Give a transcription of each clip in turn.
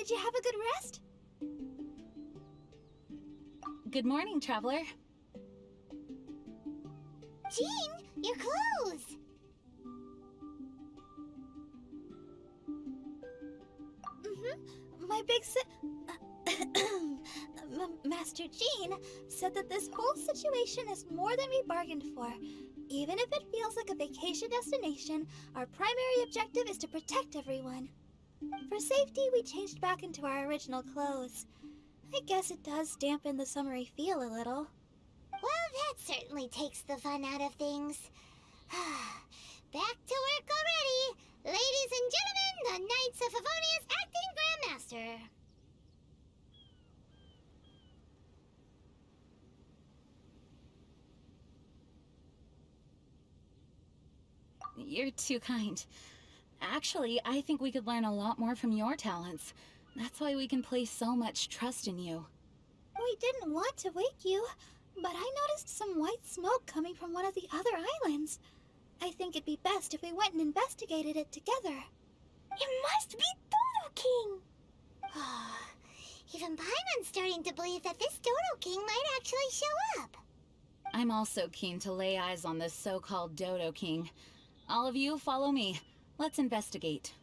Did you have a good rest? Good morning, traveler. Jean, your clothes! My big Master Jean said that this whole situation is more than we bargained for. Even if it feels like a vacation destination, our primary objective is to protect everyone. For safety, we changed back into our original clothes. I guess it does dampen the summery feel a little. Well, that certainly takes the fun out of things. Back to work already! Ladies and gentlemen, the Knights of Favonia's acting Grandmaster! You're too kind. Actually, I think we could learn a lot more from your talents. That's why we can place so much trust in you. We didn't want to wake you, but I noticed some white smoke coming from one of the other islands. I think it'd be best if we went and investigated it together. It must be Dodo King! Even Paimon's starting to believe that this Dodo King might actually show up. I'm also keen to lay eyes on this so-called Dodo King. All of you, follow me. Let's investigate.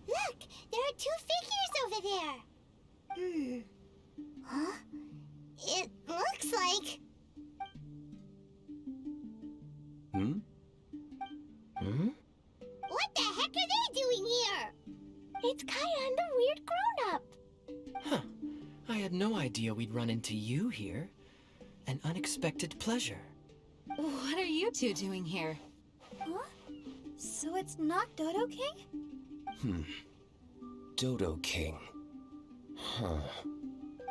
Look, there are two figures over there. Huh? It looks like... What the heck are they doing here? It's Kaeya and the weird grown-up. Huh. I had no idea we'd run into you here. An unexpected pleasure. What are you two doing here? Huh? So it's not Dodo King? Dodo King. Huh.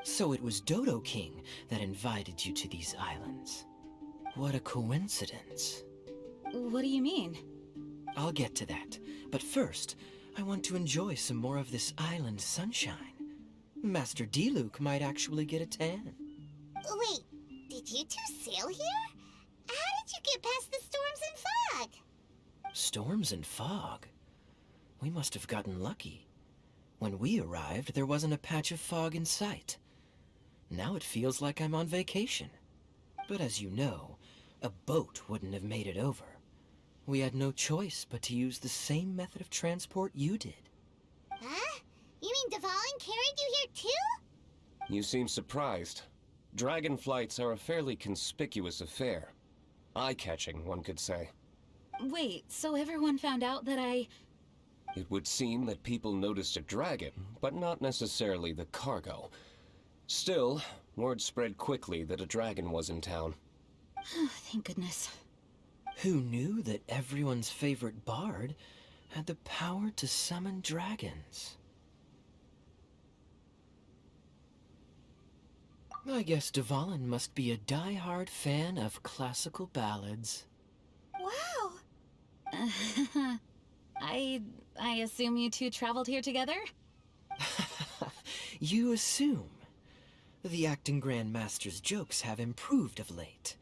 So it was Dodo King that invited you to these islands. What a coincidence. What do you mean? I'll get to that, but first, I want to enjoy some more of this island sunshine. Master Diluc might actually get a tan. Wait, did you two sail here? How did you get past the storms and fog? Storms and fog? We must have gotten lucky. When we arrived, there wasn't a patch of fog in sight. Now it feels like I'm on vacation. But as you know, a boat wouldn't have made it over. We had no choice but to use the same method of transport you did. Huh? You mean Dvalin carried you here too? You seem surprised. Dragon flights are a fairly conspicuous affair. Eye-catching, one could say. Wait, so everyone found out that I... It would seem that people noticed a dragon, but not necessarily the cargo. Still, word spread quickly that a dragon was in town. Thank goodness. Who knew that everyone's favorite bard had the power to summon dragons? I guess Dvalin must be a die-hard fan of classical ballads. Wow! I assume you two traveled here together? You assume. The acting Grandmaster's jokes have improved of late.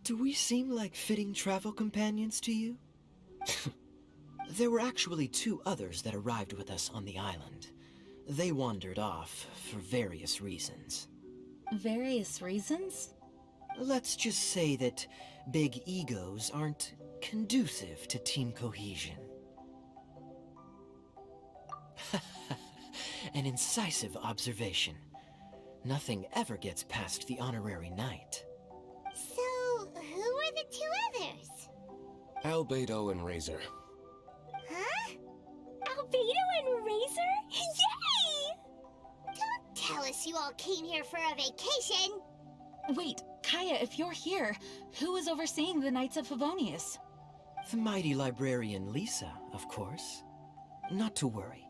Do we seem like fitting travel companions to you? There were actually 2 others that arrived with us on the island. They wandered off for various reasons. Various reasons? Let's just say that big egos aren't conducive to team cohesion. An incisive observation. Nothing ever gets past the honorary knight. So, who were the 2 others? Albedo and Razor. Huh? Albedo and Razor? Yay! Don't tell us you all came here for a vacation. Wait, Kaeya, if you're here, who is overseeing the Knights of Favonius? The mighty librarian Lisa, of course. Not to worry.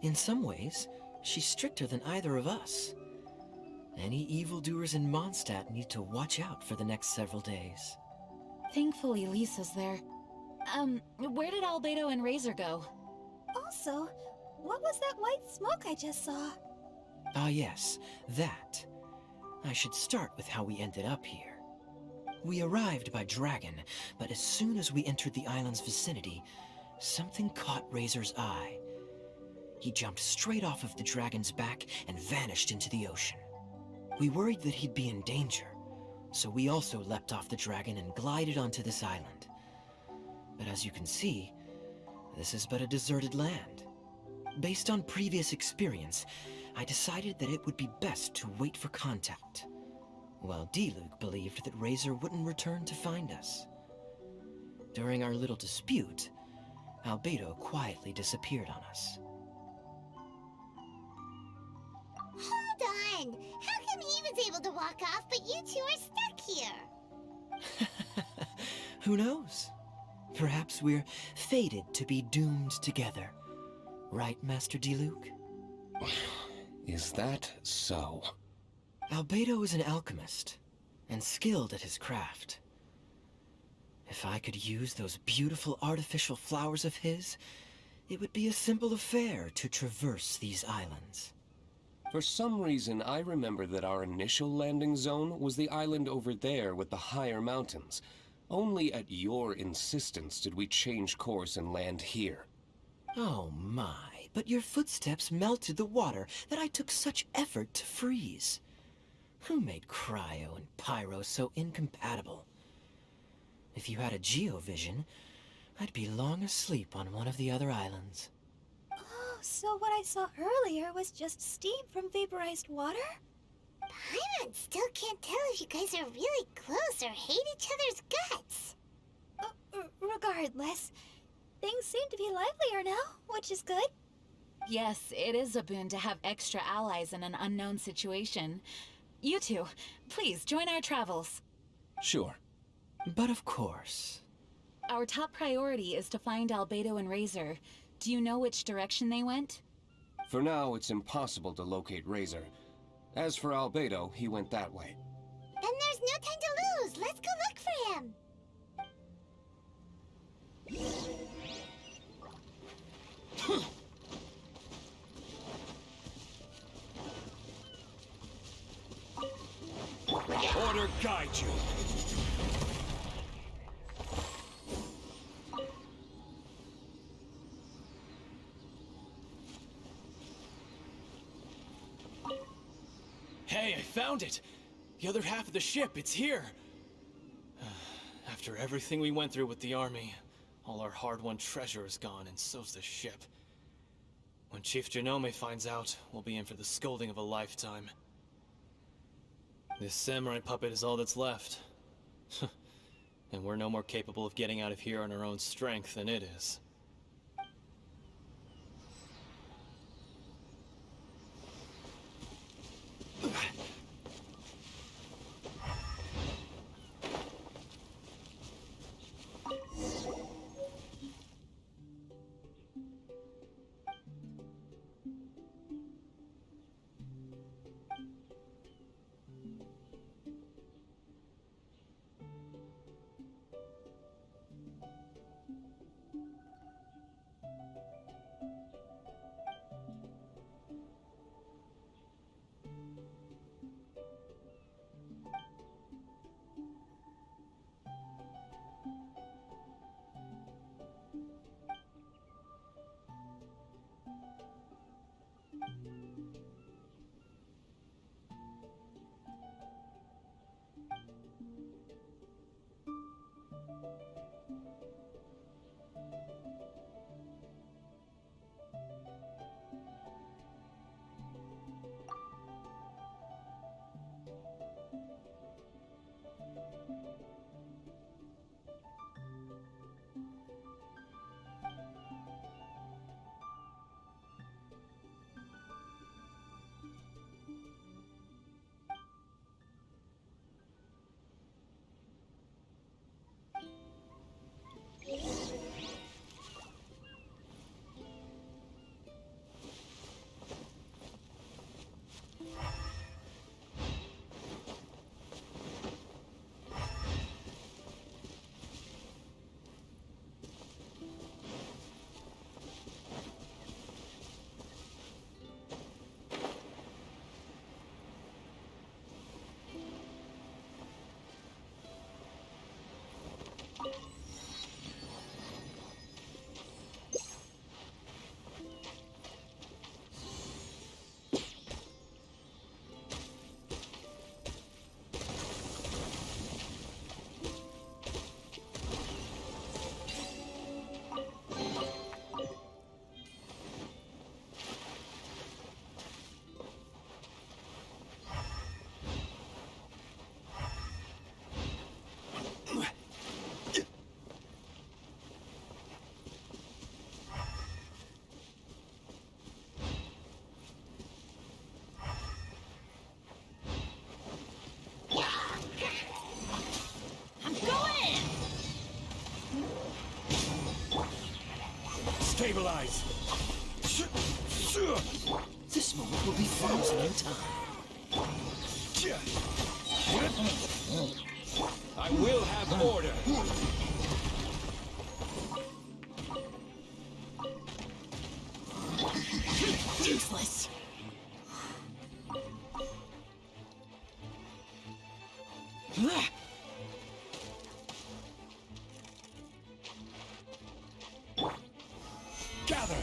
In some ways, she's stricter than either of us. Any evildoers in Mondstadt need to watch out for the next several days. Thankfully, Lisa's there. Where did Albedo and Razor go? Also, what was that white smoke I just saw? Ah yes, that. I should start with how we ended up here. We arrived by dragon, but as soon as we entered the island's vicinity, something caught Razor's eye. He jumped straight off of the dragon's back and vanished into the ocean. We worried that he'd be in danger, so we also leapt off the dragon and glided onto this island. But as you can see, this is but a deserted land. Based on previous experience, I decided that it would be best to wait for contact, while Diluc believed that Razor wouldn't return to find us. During our little dispute, Albedo quietly disappeared on us. Hold on! How come he was able to walk off, but you 2 are stuck here? Who knows? Perhaps we're fated to be doomed together. Right, Master Diluc? Is that so? Albedo is an alchemist, and skilled at his craft. If I could use those beautiful artificial flowers of his, it would be a simple affair to traverse these islands. For some reason, I remember that our initial landing zone was the island over there with the higher mountains. Only at your insistence did we change course and land here. Oh my, but your footsteps melted the water that I took such effort to freeze. Who made cryo and pyro so incompatible? If you had a geovision, I'd be long asleep on one of the other islands. Oh, so what I saw earlier was just steam from vaporized water? Paimon still can't tell if you guys are really close or hate each other's guts. Regardless, things seem to be livelier now, which is good. Yes, it is a boon to have extra allies in an unknown situation. You two, please join our travels. Sure. But of course. Our top priority is to find Albedo and Razor. Do you know which direction they went? For now, it's impossible to locate Razor. As for Albedo, he went that way. Then there's no time to lose. Let's go look for him. Order guide you. Hey, I found it! The other half of the ship, it's here! After everything we went through with the army, all our hard-won treasure is gone, and so's the ship. When Chief Genome finds out, we'll be in for the scolding of a lifetime. This samurai puppet is all that's left. And we're no more capable of getting out of here on our own strength than it is. Stabilize! This moment will be frozen in time. I will have order! Useless! Gather!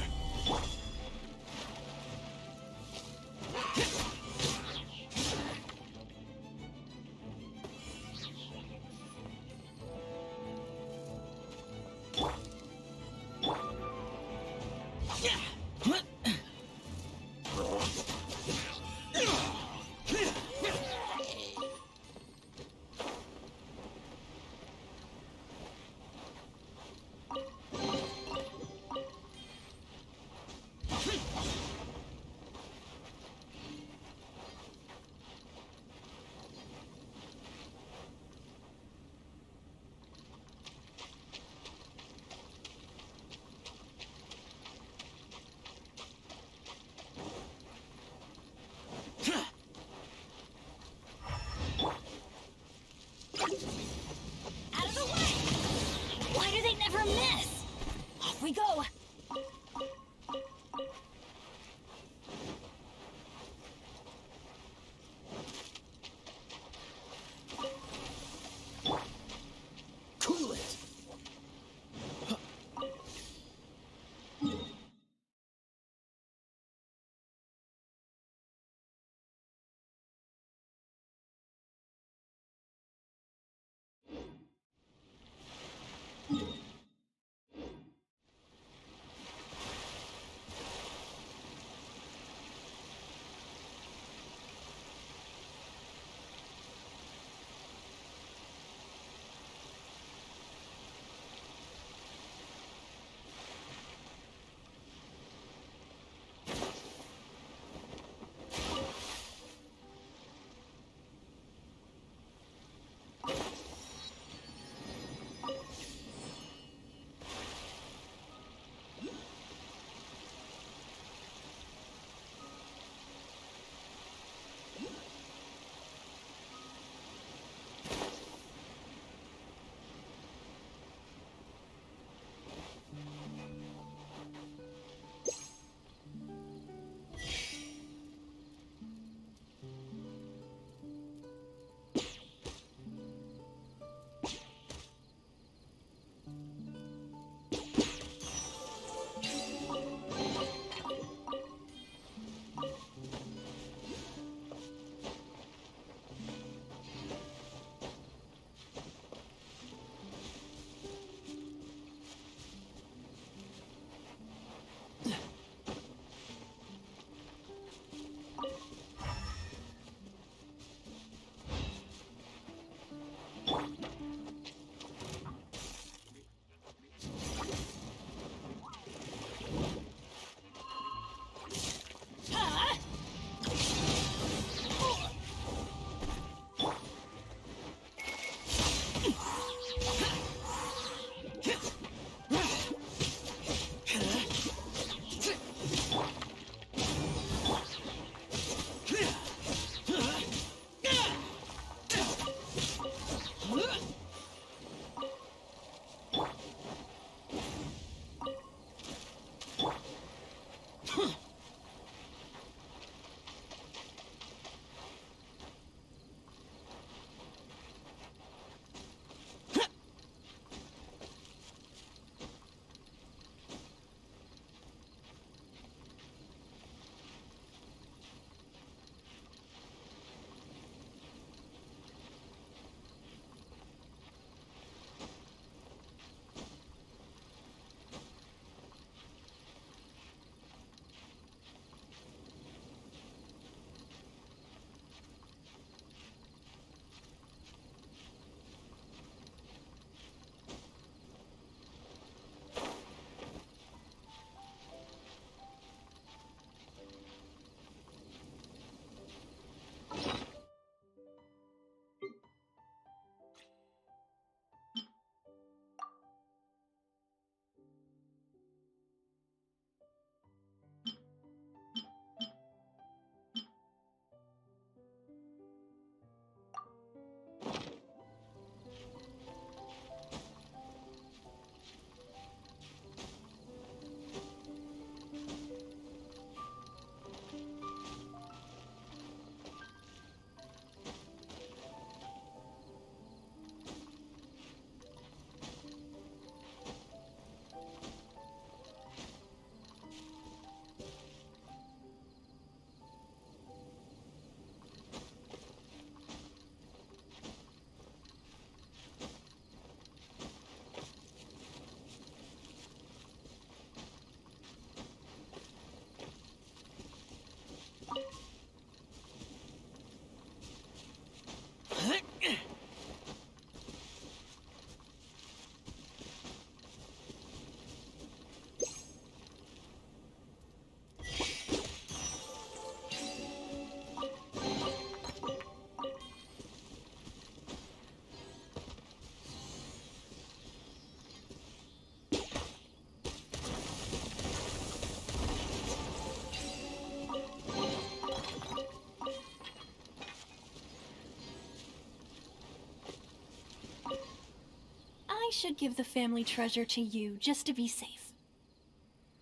should give the family treasure to you, just to be safe.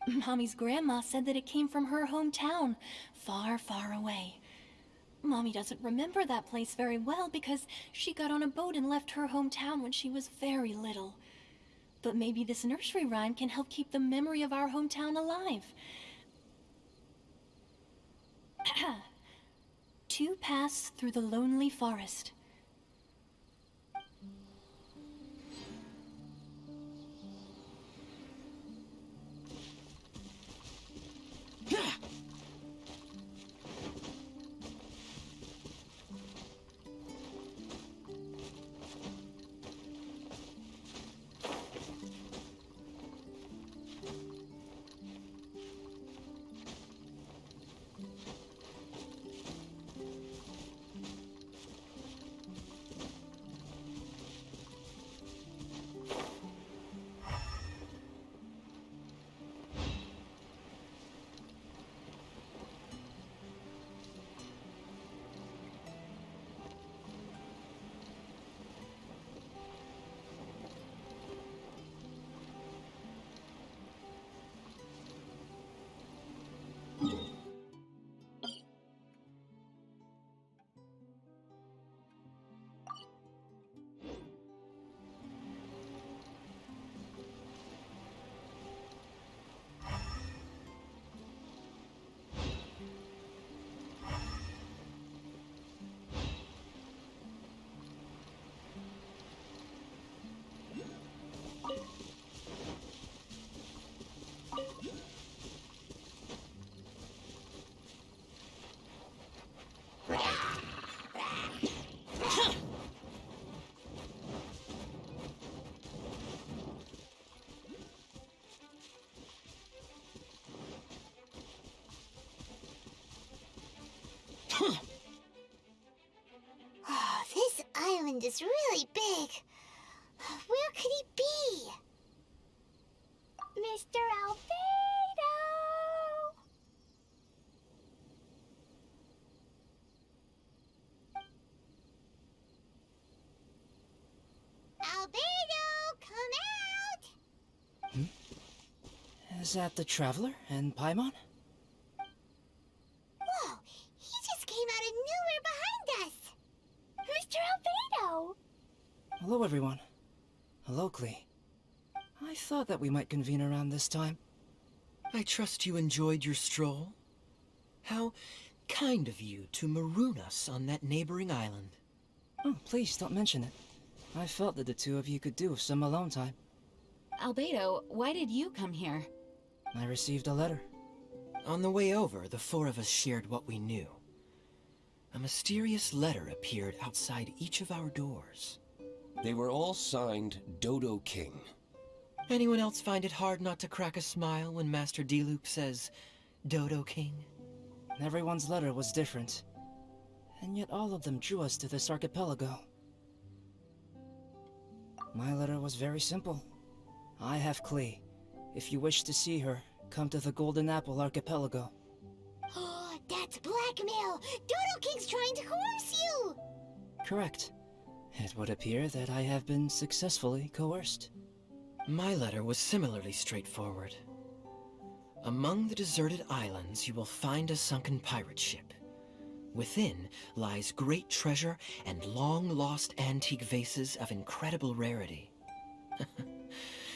Mommy's grandma said that it came from her hometown, far, far away. Mommy doesn't remember that place very well because she got on a boat and left her hometown when she was very little. But maybe this nursery rhyme can help keep the memory of our hometown alive. To pass through the lonely forest. Oh, this island is really big. Where could he be? Mr. Albedo! Albedo, come out! Is that the Traveler and Paimon? Whoa, he just came out of nowhere behind us! Mr. Albedo! Hello, everyone. Hello, Klee. I thought that we might convene around this time. I trust you enjoyed your stroll? How kind of you to maroon us on that neighboring island. Oh, please don't mention it. I felt that the two of you could do with some alone time. Albedo, why did you come here? I received a letter. On the way over, the four of us shared what we knew. A mysterious letter appeared outside each of our doors. They were all signed Dodo King. Anyone else find it hard not to crack a smile when Master Diluc says, Dodo King? Everyone's letter was different. And yet all of them drew us to this archipelago. My letter was very simple. I have Klee. If you wish to see her, come to the Golden Apple Archipelago. Oh, that's blackmail! Dodo King's trying to coerce you! Correct. It would appear that I have been successfully coerced. My letter was similarly straightforward. Among the deserted islands, you will find a sunken pirate ship. Within lies great treasure and long-lost antique vases of incredible rarity.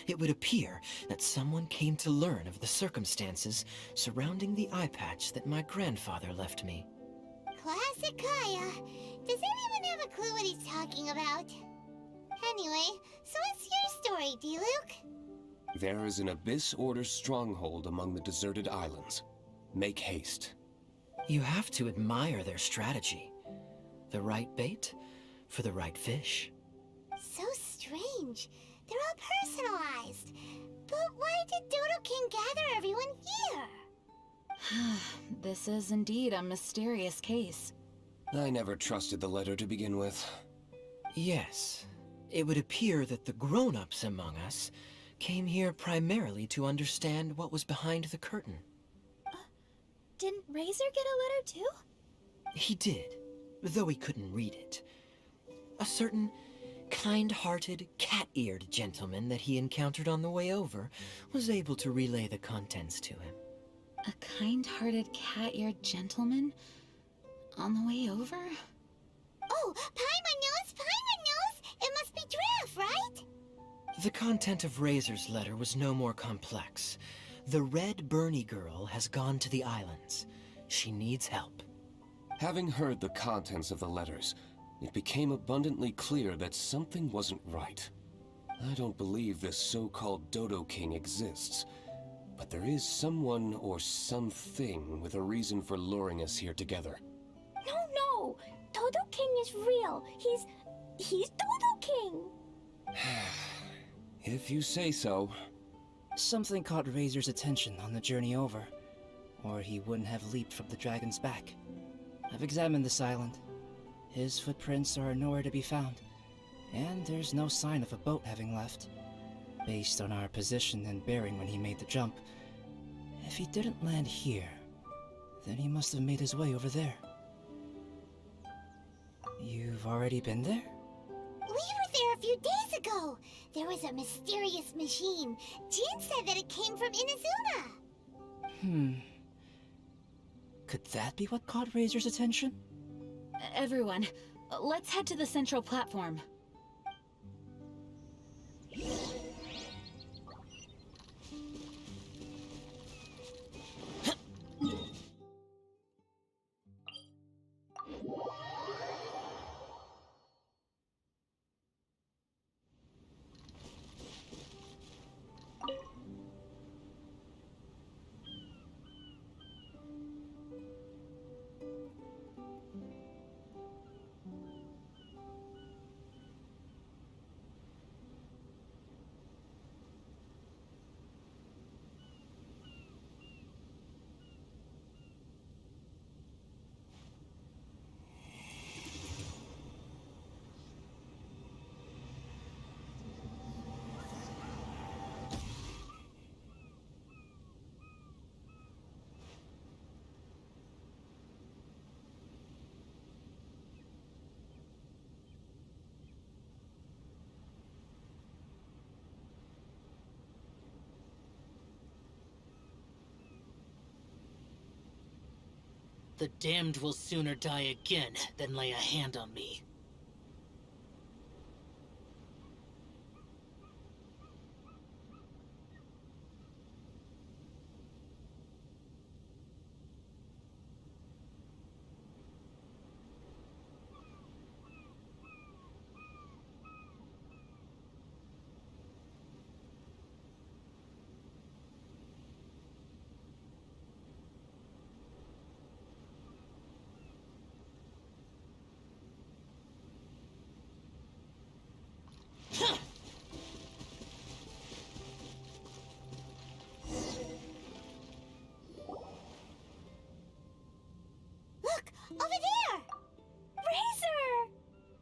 It would appear that someone came to learn of the circumstances surrounding the eye patch that my grandfather left me. Classic Kaeya. Does anyone have a clue what he's talking about? Anyway, so what's your story, Diluc? There is an Abyss Order stronghold among the deserted islands. Make haste. You have to admire their strategy. The right bait for the right fish. So strange. They're all personalized. But why did Dodo King gather everyone here? This is indeed a mysterious case. I never trusted the letter to begin with. Yes, it would appear that the grown-ups among us came here primarily to understand what was behind the curtain. Didn't Razor get a letter too? He did, though he couldn't read it. A certain kind-hearted, cat-eared gentleman that he encountered on the way over was able to relay the contents to him. A kind-hearted, cat-eared gentleman? On the way over? Oh, Paimon knows! Paimon knows! It must be Giraffe, right? The content of Razor's letter was no more complex. The Red Bernie girl has gone to the islands. She needs help. Having heard the contents of the letters, it became abundantly clear that something wasn't right. I don't believe this so-called Dodo King exists, but there is someone or something with a reason for luring us here together. No! Dodo King is real. He's Dodo King. If you say so. Something caught Razor's attention on the journey over, or he wouldn't have leaped from the dragon's back. I've examined this island. His footprints are nowhere to be found, and there's no sign of a boat having left. Based on our position and bearing when he made the jump, if he didn't land here, then he must have made his way over there. You've already been there? We were there a few days ago. There was a mysterious machine. Jean said that it came from Inazuma. Could that be what caught Razor's attention? Everyone, let's head to the central platform. The damned will sooner die again than lay a hand on me. Look, over there! Razor!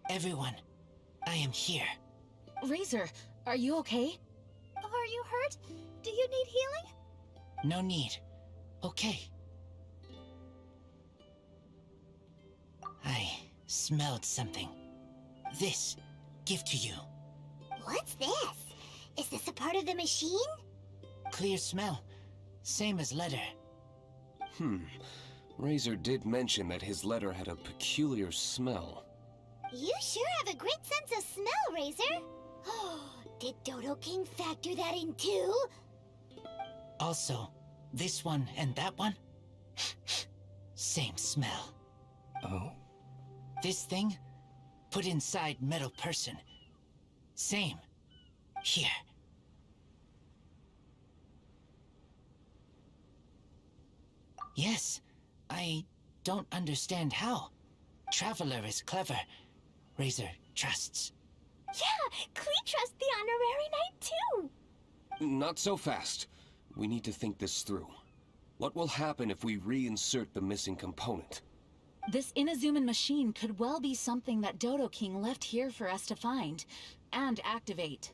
Everyone, I am here. Razor, are you okay? Are you hurt? Do you need healing? No need. Okay. I smelled something. This, give to you. What's this? Is this a part of the machine? Clear smell. Same as letter. Razor did mention that his letter had a peculiar smell. You sure have a great sense of smell, Razor. Did Dodo King factor that in too? Also, this one and that one? Same smell. Oh? This thing? Put inside metal person. Same. Here. Yes. I don't understand how. Traveler is clever. Razor trusts. Yeah, Klee trusts the honorary knight too. Not so fast. We need to think this through. What will happen if we reinsert the missing component? This Inazuman machine could well be something that Dodo King left here for us to find and activate.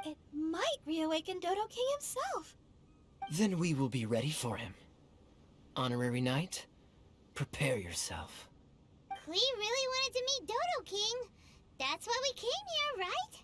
It might reawaken Dodo King himself. Then we will be ready for him. Honorary Knight, prepare yourself. Klee really wanted to meet Dodo King. That's why we came here, right?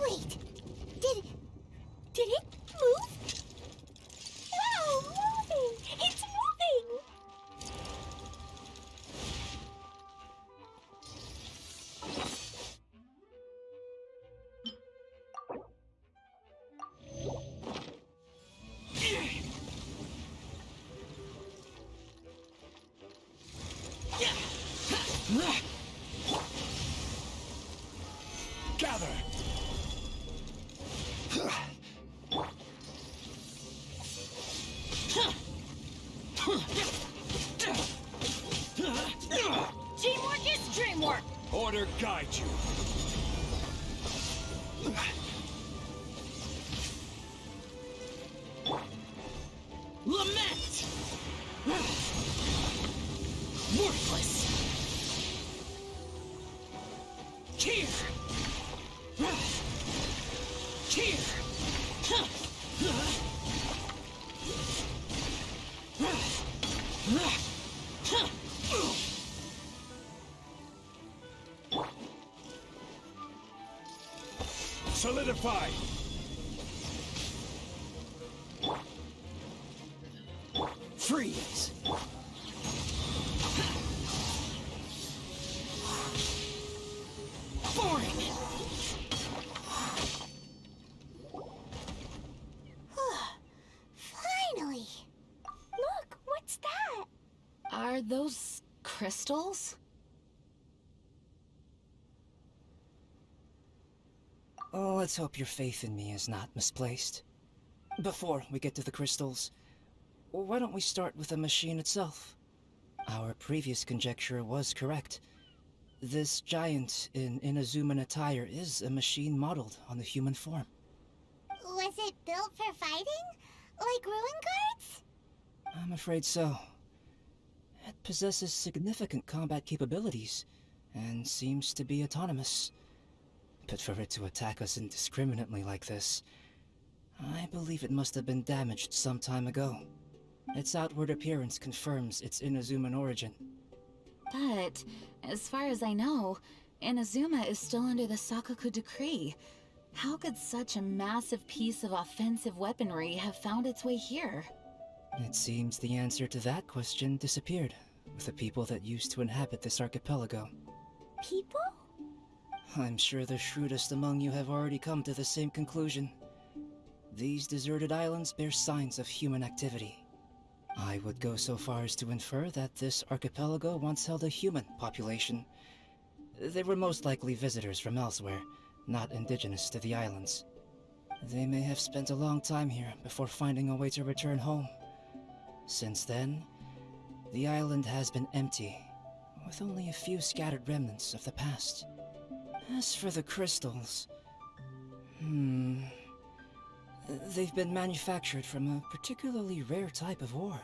Wait, did it move? Wow, moving! It's moving! Gather! Teamwork is dreamwork! Order guide you. Lament! Worthless! Cheer! Cheer! Solidify! Freeze! Boring! Finally! Look, what's that? Are those crystals? Oh, let's hope your faith in me is not misplaced. Before we get to the crystals, why don't we start with the machine itself? Our previous conjecture was correct. This giant in Inazuman attire is a machine modeled on the human form. Was it built for fighting? Like ruin guards? I'm afraid so. It possesses significant combat capabilities, and seems to be autonomous. But for it to attack us indiscriminately like this, I believe it must have been damaged some time ago. Its outward appearance confirms its Inazuman origin. But, as far as I know, Inazuma is still under the Sakoku decree. How could such a massive piece of offensive weaponry have found its way here? It seems the answer to that question disappeared with the people that used to inhabit this archipelago. People? I'm sure the shrewdest among you have already come to the same conclusion. These deserted islands bear signs of human activity. I would go so far as to infer that this archipelago once held a human population. They were most likely visitors from elsewhere, not indigenous to the islands. They may have spent a long time here before finding a way to return home. Since then, the island has been empty, with only a few scattered remnants of the past. As for the crystals... They've been manufactured from a particularly rare type of ore.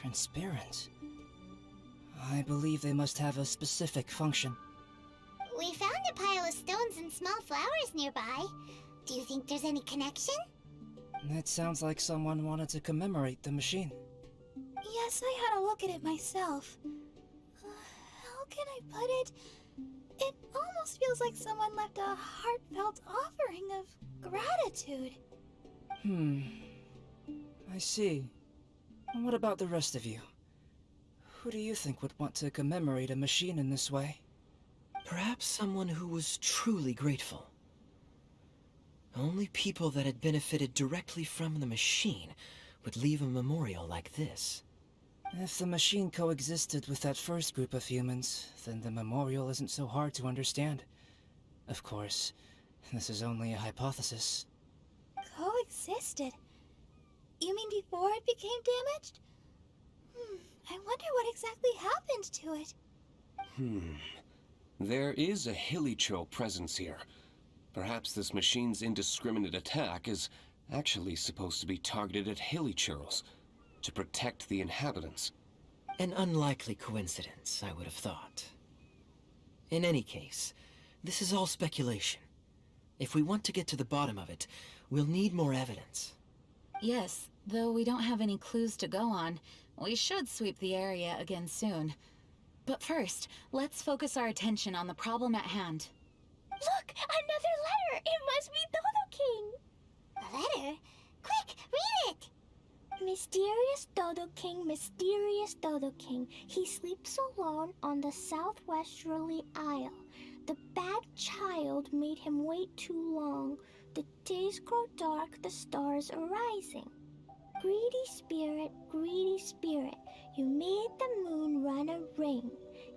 Transparent. I believe they must have a specific function. We found a pile of stones and small flowers nearby. Do you think there's any connection? It sounds like someone wanted to commemorate the machine. Yes, I had a look at it myself. How can I put it? It almost feels like someone left a heartfelt offering of gratitude. I see. And what about the rest of you? Who do you think would want to commemorate a machine in this way? Perhaps someone who was truly grateful. Only people that had benefited directly from the machine would leave a memorial like this. If the machine coexisted with that first group of humans, then the memorial isn't so hard to understand. Of course, this is only a hypothesis. Coexisted? You mean before it became damaged? I wonder what exactly happened to it. There is a Hilicho presence here. Perhaps this machine's indiscriminate attack is actually supposed to be targeted at Hilichurls. To protect the inhabitants. An unlikely coincidence, I would have thought. In any case, this is all speculation. If we want to get to the bottom of it, we'll need more evidence. Yes, though we don't have any clues to go on, we should sweep the area again soon. But first, let's focus our attention on the problem at hand. Look! Another letter! It must be Dodo King! A letter? Quick, read it! Mysterious Dodo King. He sleeps alone on the southwesterly isle. The bad child made him wait too long. The days grow dark, the stars are rising. Greedy spirit, you made the moon run a ring.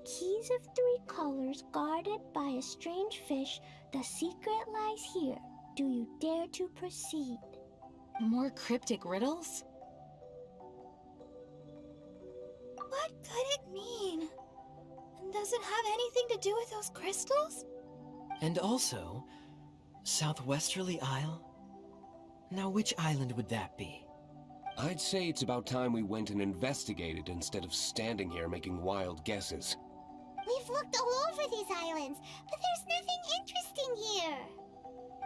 Keys of 3 colors guarded by a strange fish. The secret lies here. Do you dare to proceed? More cryptic riddles? What could it mean? And does it have anything to do with those crystals? And also, Southwesterly Isle? Now which island would that be? I'd say it's about time we went and investigated instead of standing here making wild guesses. We've looked all over these islands, but there's nothing interesting here.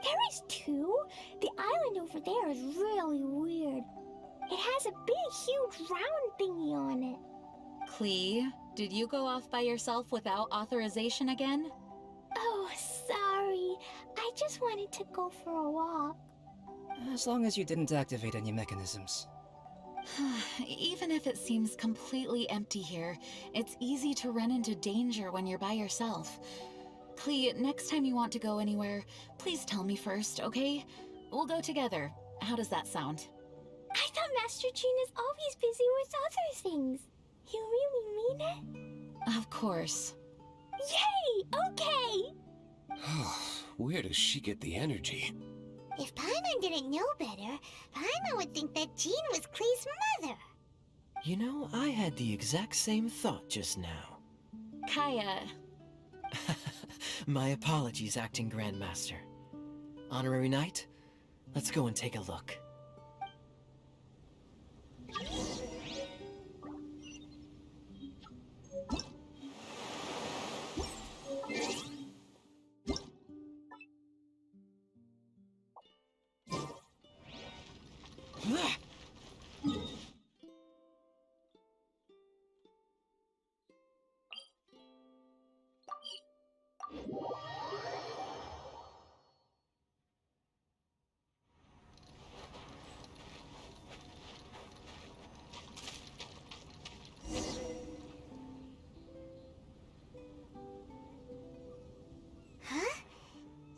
There is too. The island over there is really weird. It has a big, huge round thingy on it. Klee, did you go off by yourself without authorization again? Oh, sorry. I just wanted to go for a walk. As long as you didn't activate any mechanisms. Even if it seems completely empty here, it's easy to run into danger when you're by yourself. Klee, next time you want to go anywhere, please tell me first, okay? We'll go together. How does that sound? I thought Master Jean is always busy with other things. You really mean it? Of course. Yay! Okay! Where does she get the energy? If Paimon didn't know better, Paimon would think that Jean was Klee's mother. You know, I had the exact same thought just now. Kaeya. My apologies, Acting Grandmaster. Honorary Knight, let's go and take a look.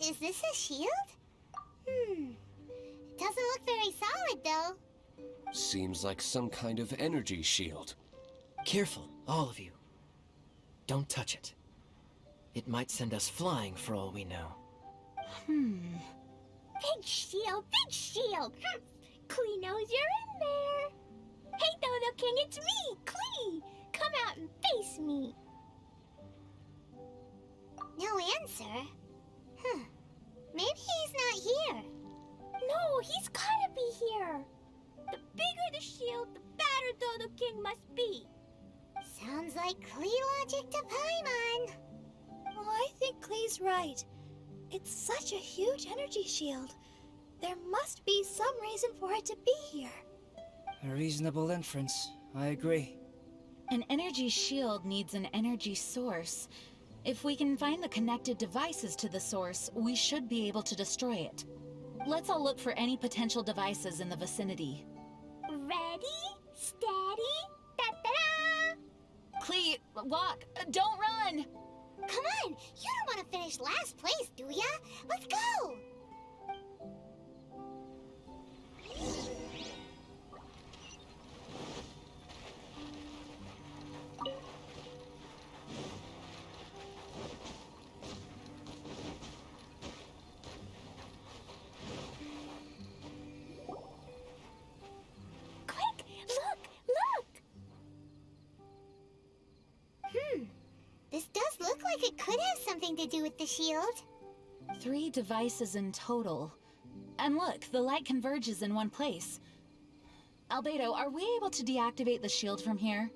Is this a shield? It doesn't look very solid, though. Seems like some kind of energy shield. Careful, all of you. Don't touch it. It might send us flying for all we know. Big shield, big shield! Klee knows you're in there. Hey, Dodo King, it's me, Klee! Come out and face me. No answer? Maybe he's not here. No, he's gotta be here. The bigger the shield, the badder Dodo King must be. Sounds like Klee logic to Paimon. Oh, I think Klee's right. It's such a huge energy shield. There must be some reason for it to be here. A reasonable inference. I agree. An energy shield needs an energy source. If we can find the connected devices to the source, we should be able to destroy it. Let's all look for any potential devices in the vicinity. Ready, steady, da-da-da! Klee, walk! Don't run! Come on, you don't want to finish last place, do ya? Let's go! Quick, look! This does look like it could have something to do with the shield. 3 devices in total. And look, the light converges in one place. Albedo, are we able to deactivate the shield from here?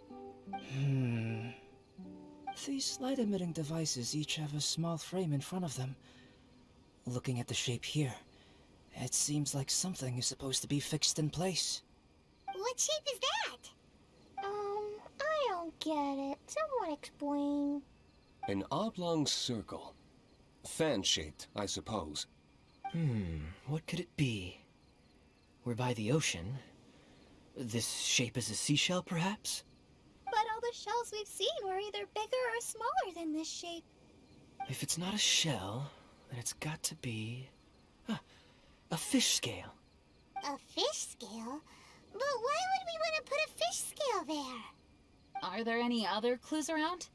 These light-emitting devices each have a small frame in front of them. Looking at the shape here, it seems like something is supposed to be fixed in place. What shape is that? I don't get it. Someone explain. An oblong circle. Fan-shaped, I suppose. What could it be? We're by the ocean. This shape is a seashell, perhaps? But all the shells we've seen were either bigger or smaller than this shape. If it's not a shell, then it's got to be... a fish scale. A fish scale? But why would we want to put a fish scale there? Are there any other clues around?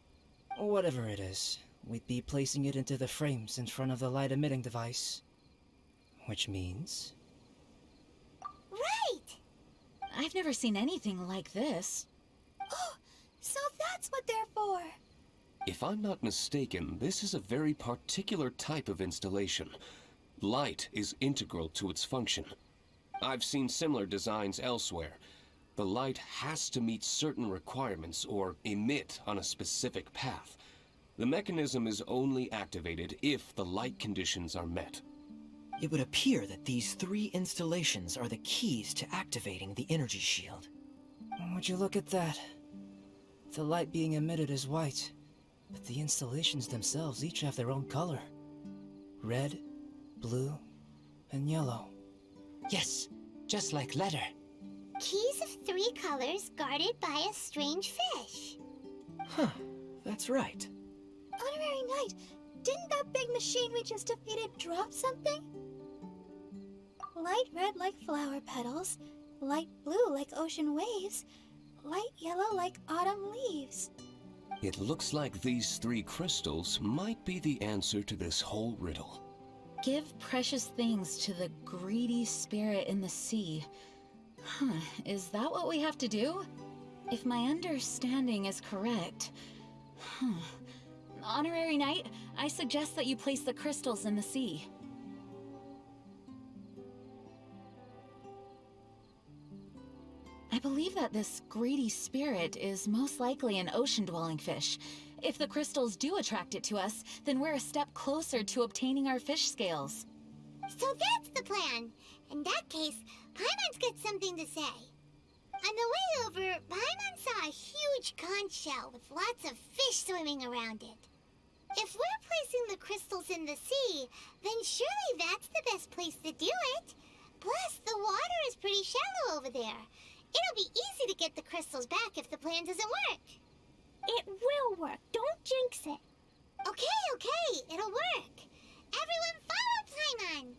Whatever it is, we'd be placing it into the frames in front of the light-emitting device. Which means... Right! I've never seen anything like this. Oh, so that's what they're for. If I'm not mistaken, this is a very particular type of installation. Light is integral to its function. I've seen similar designs elsewhere. The light has to meet certain requirements or emit on a specific path. The mechanism is only activated if the light conditions are met. It would appear that these 3 installations are the keys to activating the energy shield. Would you look at that? The light being emitted is white, but the installations themselves each have their own color. Red, blue, and yellow. Yes, just like letter. Keys of 3 colors guarded by a strange fish. That's right. Honorary Knight, didn't that big machine we just defeated drop something? Light red like flower petals, light blue like ocean waves, light yellow like autumn leaves. It looks like these 3 crystals might be the answer to this whole riddle. Give precious things to the greedy spirit in the sea. Is that what we have to do? If my understanding is correct... Honorary Knight, I suggest that you place the crystals in the sea. I believe that this greedy spirit is most likely an ocean-dwelling fish. If the crystals do attract it to us, then we're a step closer to obtaining our fish scales. So that's the plan. In that case, Paimon's got something to say. On the way over, Paimon saw a huge conch shell with lots of fish swimming around it. If we're placing the crystals in the sea, then surely that's the best place to do it. Plus, the water is pretty shallow over there. It'll be easy to get the crystals back if the plan doesn't work. It will work. Don't jinx it. Okay. It'll work. Everyone follow Paimon.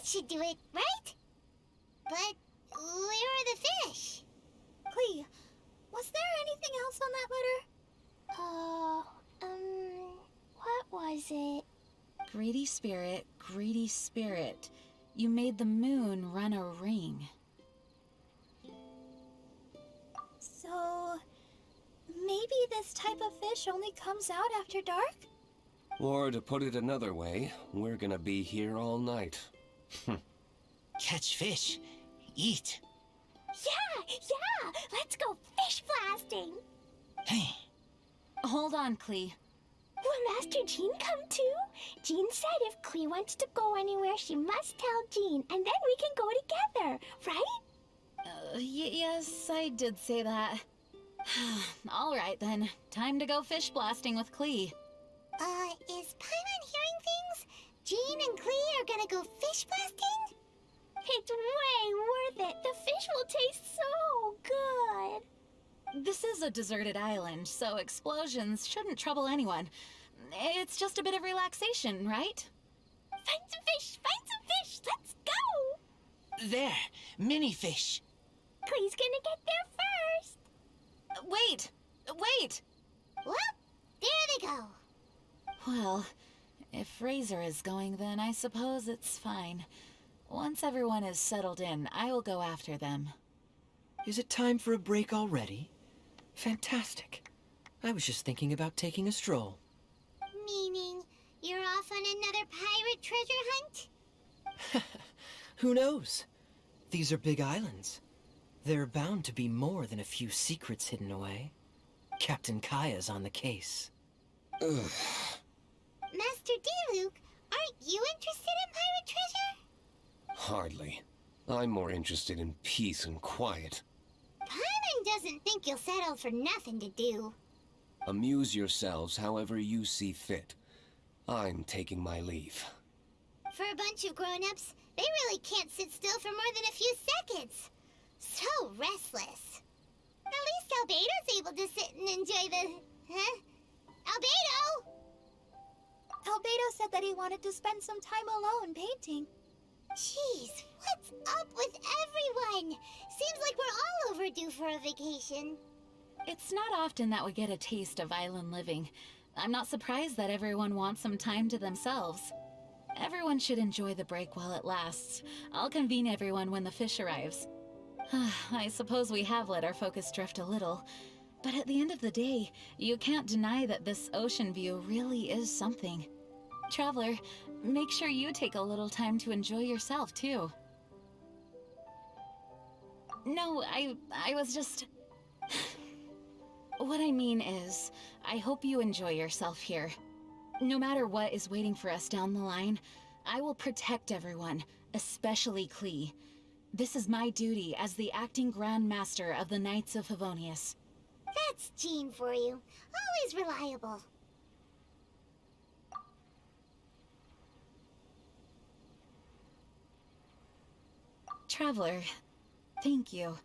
Should do it, right? But where are the fish? Klee, was there anything else on that letter? What was it? Greedy spirit, you made the moon run a ring. So, maybe this type of fish only comes out after dark? Or to put it another way, we're gonna be here all night. Catch fish. Eat. Yeah! Let's go fish blasting! Hey. Hold on, Klee. Will Master Jean come too? Jean said if Klee wants to go anywhere, she must tell Jean, and then we can go together, right? Yes, I did say that. All right then, time to go fish blasting with Klee. Is Paimon hearing things? Jean and Klee are gonna go fish blasting? It's way worth it. The fish will taste so good. This is a deserted island, so explosions shouldn't trouble anyone. It's just a bit of relaxation, right? Find some fish! Find some fish! Let's go! There, mini fish. Klee's gonna get there first! Wait! Wait! Well, there they go. Well, if Razor is going, then I suppose it's fine. Once everyone is settled in, I will go after them. Is it time for a break already? Fantastic. I was just thinking about taking a stroll. Meaning, you're off on another pirate treasure hunt? Who knows? These are big islands. There are bound to be more than a few secrets hidden away. Captain Kaeya's on the case. Ugh. Master Diluc, aren't you interested in pirate treasure? Hardly. I'm more interested in peace and quiet. Paimon doesn't think you'll settle for nothing to do. Amuse yourselves however you see fit. I'm taking my leave. For a bunch of grown-ups, they really can't sit still for more than a few seconds. So restless. At least Albedo's able to sit and enjoy the... Huh? Albedo! Albedo said that he wanted to spend some time alone painting. Jeez, what's up with everyone? Seems like we're all overdue for a vacation. It's not often that we get a taste of island living. I'm not surprised that everyone wants some time to themselves. Everyone should enjoy the break while it lasts. I'll convene everyone when the fish arrives. I suppose we have let our focus drift a little, but at the end of the day, you can't deny that this ocean view really is something. Traveler, make sure you take a little time to enjoy yourself, too. No, I was just... What I mean is, I hope you enjoy yourself here. No matter what is waiting for us down the line, I will protect everyone, especially Klee. This is my duty as the acting Grand Master of the Knights of Favonius. That's Jean for you. Always reliable. Traveler, thank you.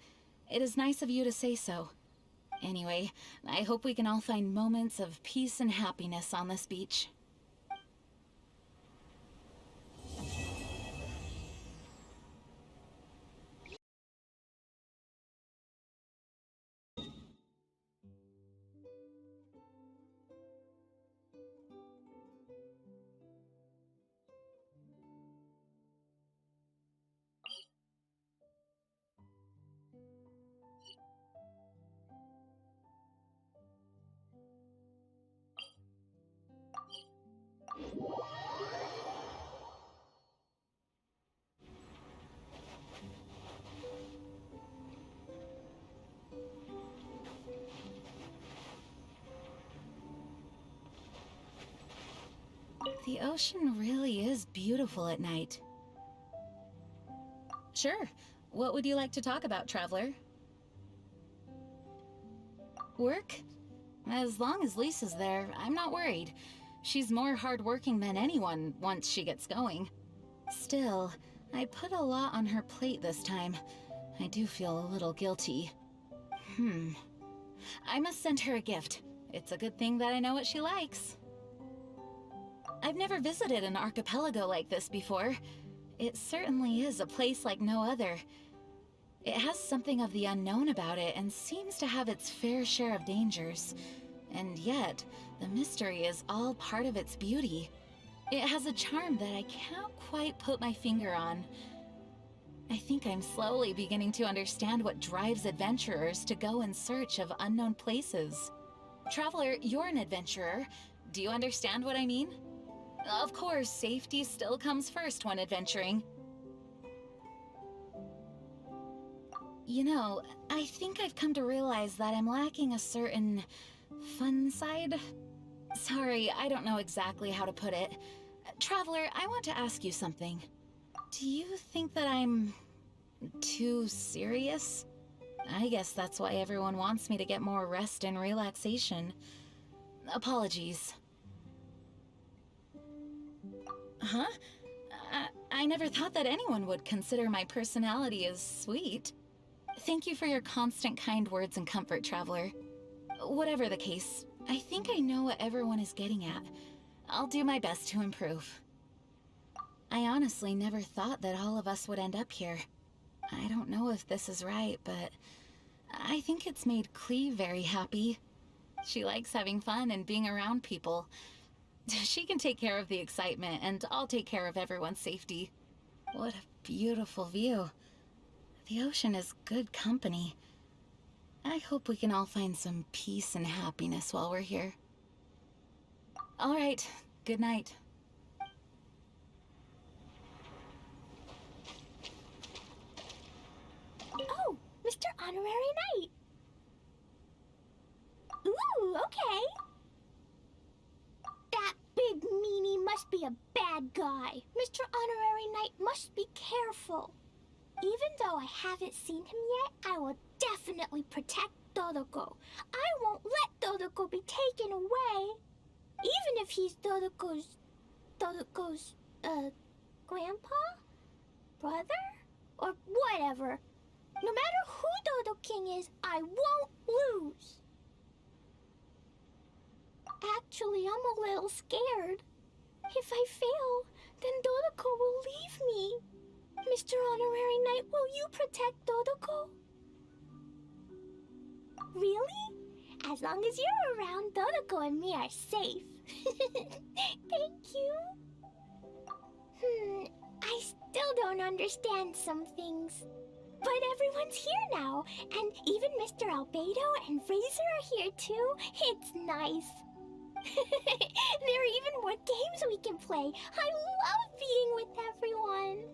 It is nice of you to say so. Anyway, I hope we can all find moments of peace and happiness on this beach. The ocean really is beautiful at night. Sure. What would you like to talk about, Traveler? Work? As long as Lisa's there, I'm not worried. She's more hardworking than anyone once she gets going. Still, I put a lot on her plate this time. I do feel a little guilty. I must send her a gift. It's a good thing that I know what she likes. I've never visited an archipelago like this before. It certainly is a place like no other. It has something of the unknown about it and seems to have its fair share of dangers. And yet, the mystery is all part of its beauty. It has a charm that I can't quite put my finger on. I think I'm slowly beginning to understand what drives adventurers to go in search of unknown places. Traveler, you're an adventurer. Do you understand what I mean? Of course, safety still comes first when adventuring. You know, I think I've come to realize that I'm lacking a certain fun side. Sorry, I don't know exactly how to put it. Traveler, I want to ask you something. Do you think that I'm too serious? I guess that's why everyone wants me to get more rest and relaxation. Apologies. Huh? I never thought that anyone would consider my personality as sweet. Thank you for your constant kind words and comfort, Traveler. Whatever the case, I think I know what everyone is getting at. I'll do my best to improve. I honestly never thought that all of us would end up here. I don't know if this is right, but I think it's made Klee very happy. She likes having fun and being around people. She can take care of the excitement, and I'll take care of everyone's safety. What a beautiful view. The ocean is good company. I hope we can all find some peace and happiness while we're here. All right, good night. Oh, Mr. Honorary Knight. Ooh, okay. That big meanie must be a bad guy. Mr. Honorary Knight must be careful. Even though I haven't seen him yet, I will definitely protect Dodoco. I won't let Dodoco be taken away. Even if he's Dodoco's, grandpa? Brother? Or whatever. No matter who Dodo King is, I won't lose. Actually, I'm a little scared. If I fail, then Dodoco will leave me. Mr. Honorary Knight, will you protect Dodoco? Really? As long as you're around, Dodoco and me are safe. Thank you. I still don't understand some things. But everyone's here now, and even Mr. Albedo and Razor are here too. It's nice. There are even more games we can play. I love being with everyone.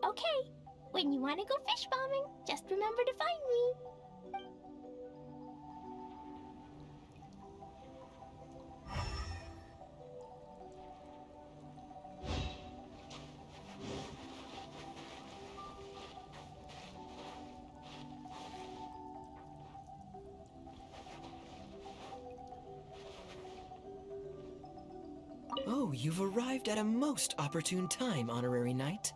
Okay, when you want to go fish bombing, just remember to find me. Oh, you've arrived at a most opportune time, Honorary Knight.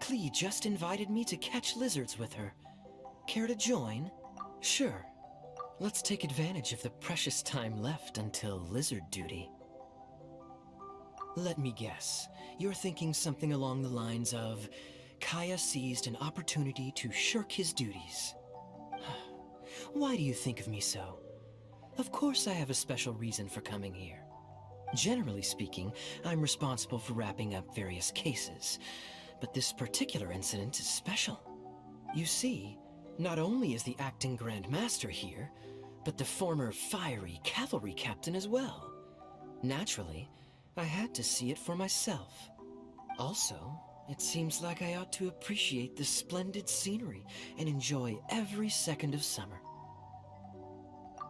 Klee just invited me to catch lizards with her. Care to join? Sure. Let's take advantage of the precious time left until lizard duty. Let me guess. You're thinking something along the lines of, Kaeya seized an opportunity to shirk his duties. Why do you think of me so? Of course I have a special reason for coming here. Generally speaking, I'm responsible for wrapping up various cases, but this particular incident is special. You see, not only is the acting Grand Master here, but the former fiery cavalry captain as well. Naturally, I had to see it for myself. Also, it seems like I ought to appreciate the splendid scenery and enjoy every second of summer.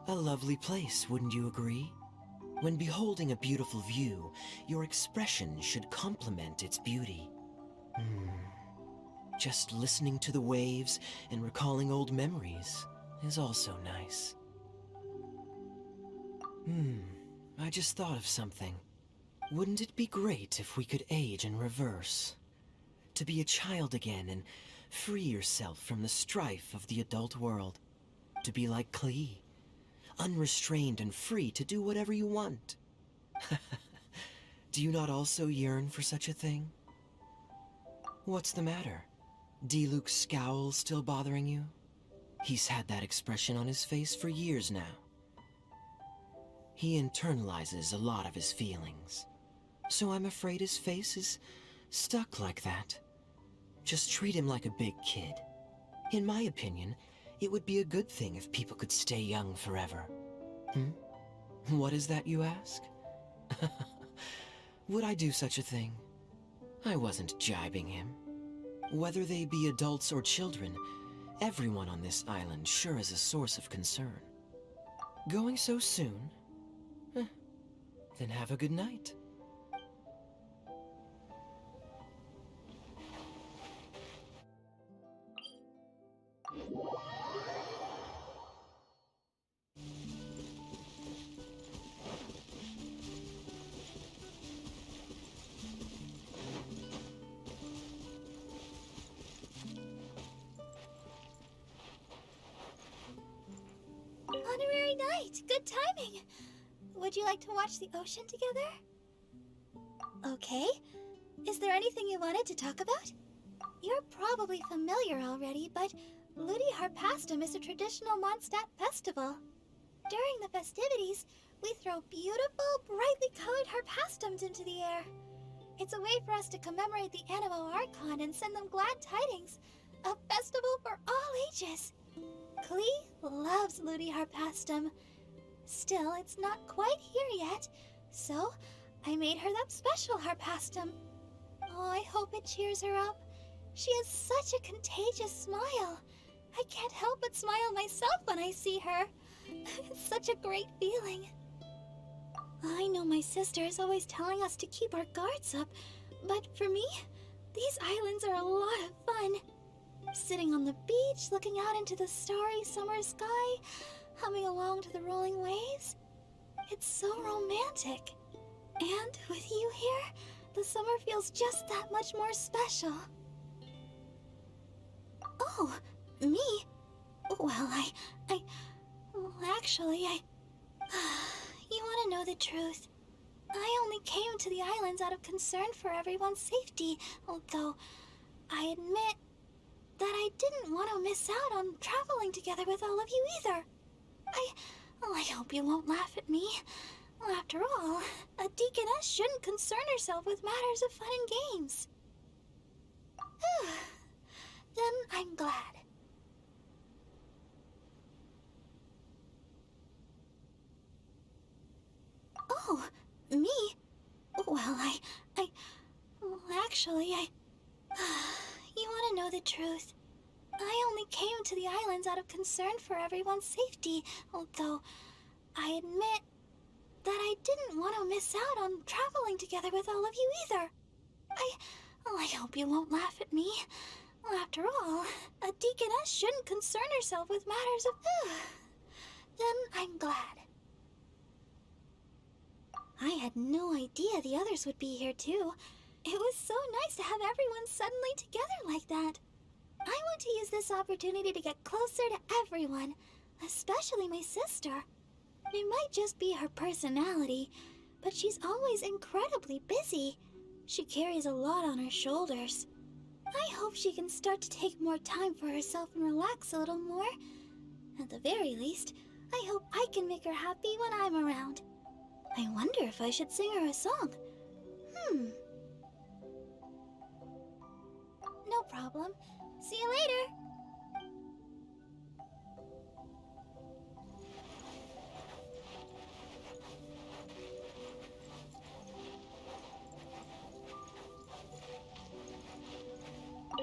A lovely place, wouldn't you agree? When beholding a beautiful view, your expression should complement its beauty. Just listening to the waves and recalling old memories is also nice. I just thought of something. Wouldn't it be great if we could age in reverse? To be a child again and free yourself from the strife of the adult world. To be like Klee, unrestrained and free to do whatever you want. Do you not also yearn for such a thing? What's the matter? Diluc's scowl still bothering you? He's had that expression on his face for years now. He internalizes a lot of his feelings. So I'm afraid his face is stuck like that. Just treat him like a big kid. In my opinion, it would be a good thing if people could stay young forever. What is that, you ask? Would I do such a thing? I wasn't jibing him. Whether they be adults or children, everyone on this island sure is a source of concern. Going so soon? Then have a good night. Honorary Right, good timing. Would you like to watch the ocean together? Okay. Is there anything you wanted to talk about? You're probably familiar already, but Ludi Harpastum is a traditional Mondstadt festival. During the festivities, we throw beautiful, brightly colored harpastums into the air. It's a way for us to commemorate the Animo Archon and send them glad tidings. A festival for all ages. Klee loves Ludi Harpastum. Still, it's not quite here yet, so I made her that special harpastum. Oh, I hope it cheers her up. She has such a contagious smile. I can't help but smile myself when I see her. It's such a great feeling. I know my sister is always telling us to keep our guards up, but for me, these islands are a lot of fun. Sitting on the beach, looking out into the starry summer sky, humming along to the rolling waves. It's so romantic. And with you here, the summer feels just that much more special. Oh, me? Well, actually, you want to know the truth? I only came to the islands out of concern for everyone's safety, although I admit that I didn't want to miss out on traveling together with all of you either. I hope you won't laugh at me. After all, a deaconess shouldn't concern herself with matters of fun and games. Then I'm glad. Oh, me? Well, actually, you want to know the truth? I only came to the islands out of concern for everyone's safety, although I admit that I didn't want to miss out on traveling together with all of you either. I hope you won't laugh at me. After all, a deaconess shouldn't concern herself with matters of... Then I'm glad. I had no idea the others would be here too. It was so nice to have everyone suddenly together like that. I want to use this opportunity to get closer to everyone, especially my sister. It might just be her personality, but she's always incredibly busy. She carries a lot on her shoulders. I hope she can start to take more time for herself and relax a little more. At the very least, I hope I can make her happy when I'm around. I wonder if I should sing her a song. No problem. See you later.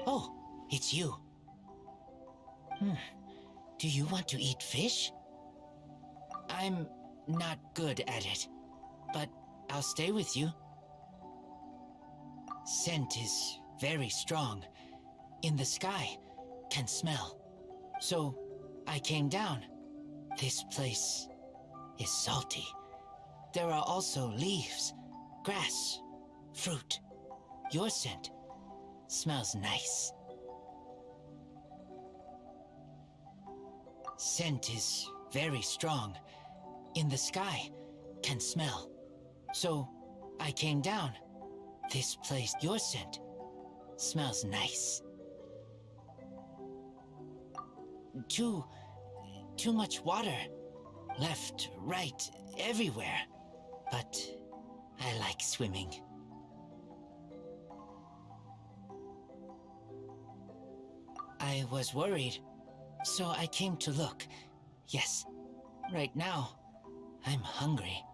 Oh, it's you. Do you want to eat fish? I'm not good at it, but I'll stay with you. Scent is very strong. In the sky, can smell. So, I came down. This place is salty. There are also leaves, grass, fruit. Your scent smells nice. Scent is very strong. In the sky, can smell. So, I came down. This place, your scent, smells nice. Too much water. Left, right, everywhere. But I like swimming. I was worried, so I came to look. Yes, right now, I'm hungry.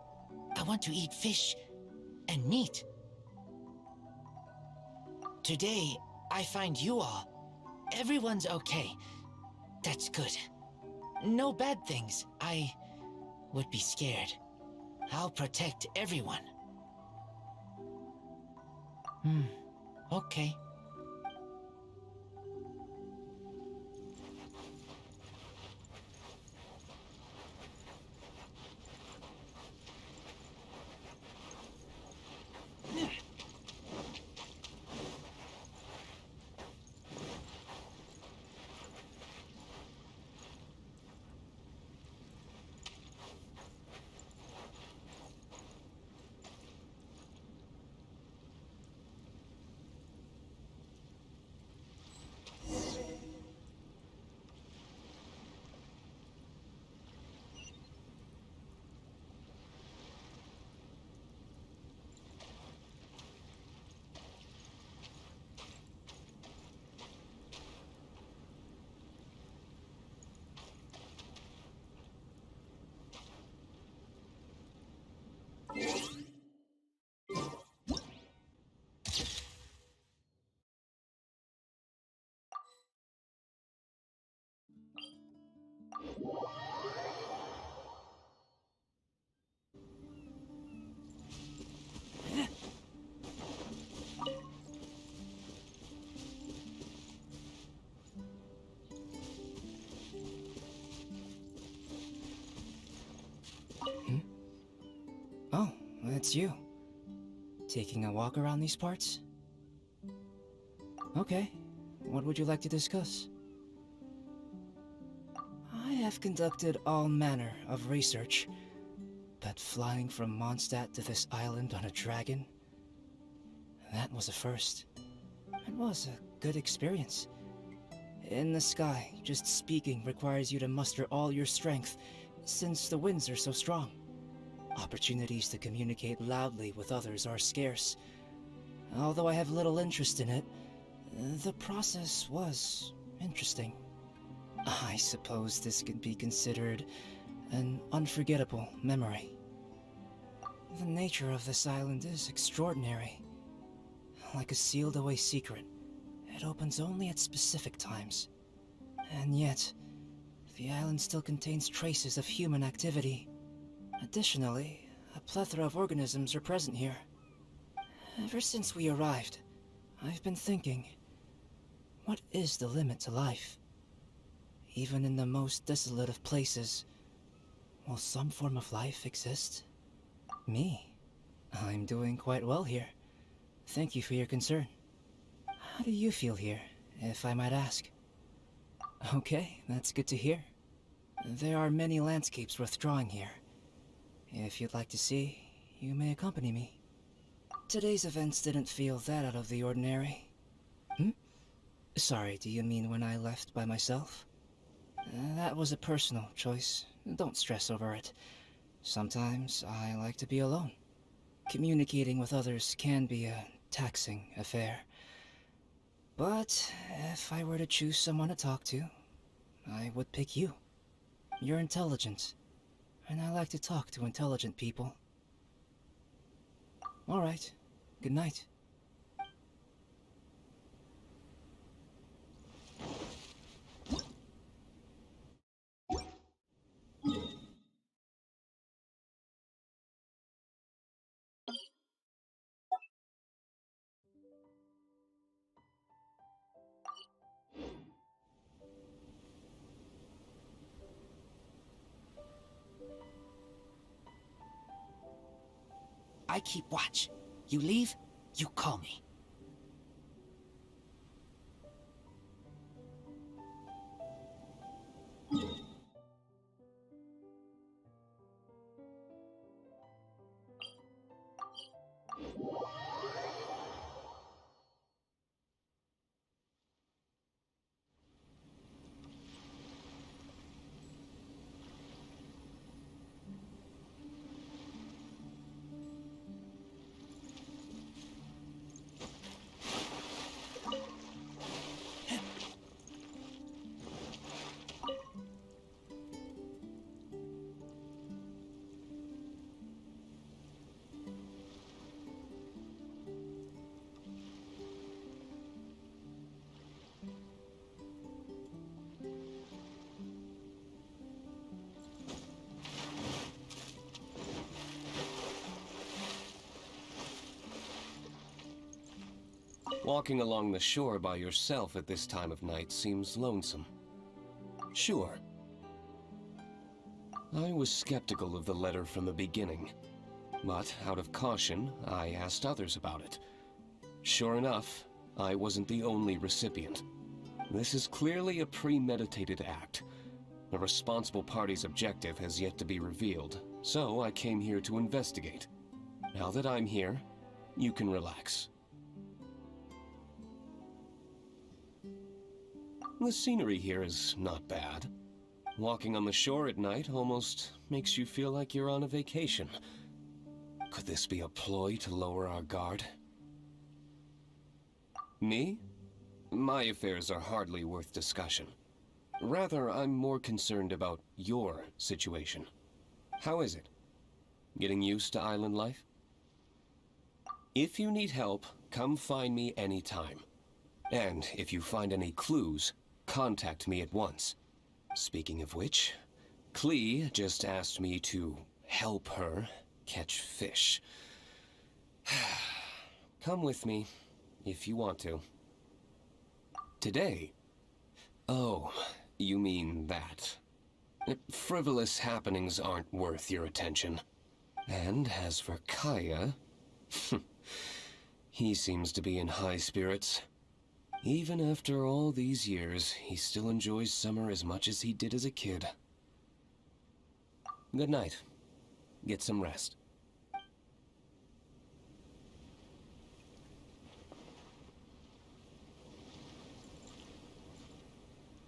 I want to eat fish and meat. Today, I find you all. Everyone's okay. That's good. No bad things. I would be scared. I'll protect everyone. Okay. it's you. Taking a walk around these parts? Okay, what would you like to discuss? I have conducted all manner of research, but flying from Mondstadt to this island on a dragon, that was a first. It was a good experience. In the sky, just speaking requires you to muster all your strength, since the winds are so strong. Opportunities to communicate loudly with others are scarce. Although I have little interest in it, the process was interesting. I suppose this could be considered an unforgettable memory. The nature of this island is extraordinary. Like a sealed-away secret, it opens only at specific times. And yet, the island still contains traces of human activity. Additionally, a plethora of organisms are present here. Ever since we arrived, I've been thinking, what is the limit to life? Even in the most desolate of places, will some form of life exist? Me? I'm doing quite well here. Thank you for your concern. How do you feel here, if I might ask? Okay, that's good to hear. There are many landscapes worth drawing here. If you'd like to see, you may accompany me. Today's events didn't feel that out of the ordinary. Sorry, do you mean when I left by myself? That was a personal choice. Don't stress over it. Sometimes I like to be alone. Communicating with others can be a taxing affair. But if I were to choose someone to talk to, I would pick you. You're intelligent, and I like to talk to intelligent people. All right. Good night. I keep watch. You leave, you call me. Walking along the shore by yourself at this time of night seems lonesome. Sure. I was skeptical of the letter from the beginning, but out of caution, I asked others about it. Sure enough, I wasn't the only recipient. This is clearly a premeditated act. The responsible party's objective has yet to be revealed, so I came here to investigate. Now that I'm here, you can relax. The scenery here is not bad. Walking on the shore at night almost makes you feel like you're on a vacation. Could this be a ploy to lower our guard? Me? My affairs are hardly worth discussion. Rather, I'm more concerned about your situation. How is it? Getting used to island life? If you need help, come find me anytime. And if you find any clues, contact me at once. Speaking of which, Klee just asked me to help her catch fish. Come with me, if you want to. Today? Oh, you mean that. Frivolous happenings aren't worth your attention. And as for Kaeya, he seems to be in high spirits. Even after all these years, he still enjoys summer as much as he did as a kid. Good night. Get some rest.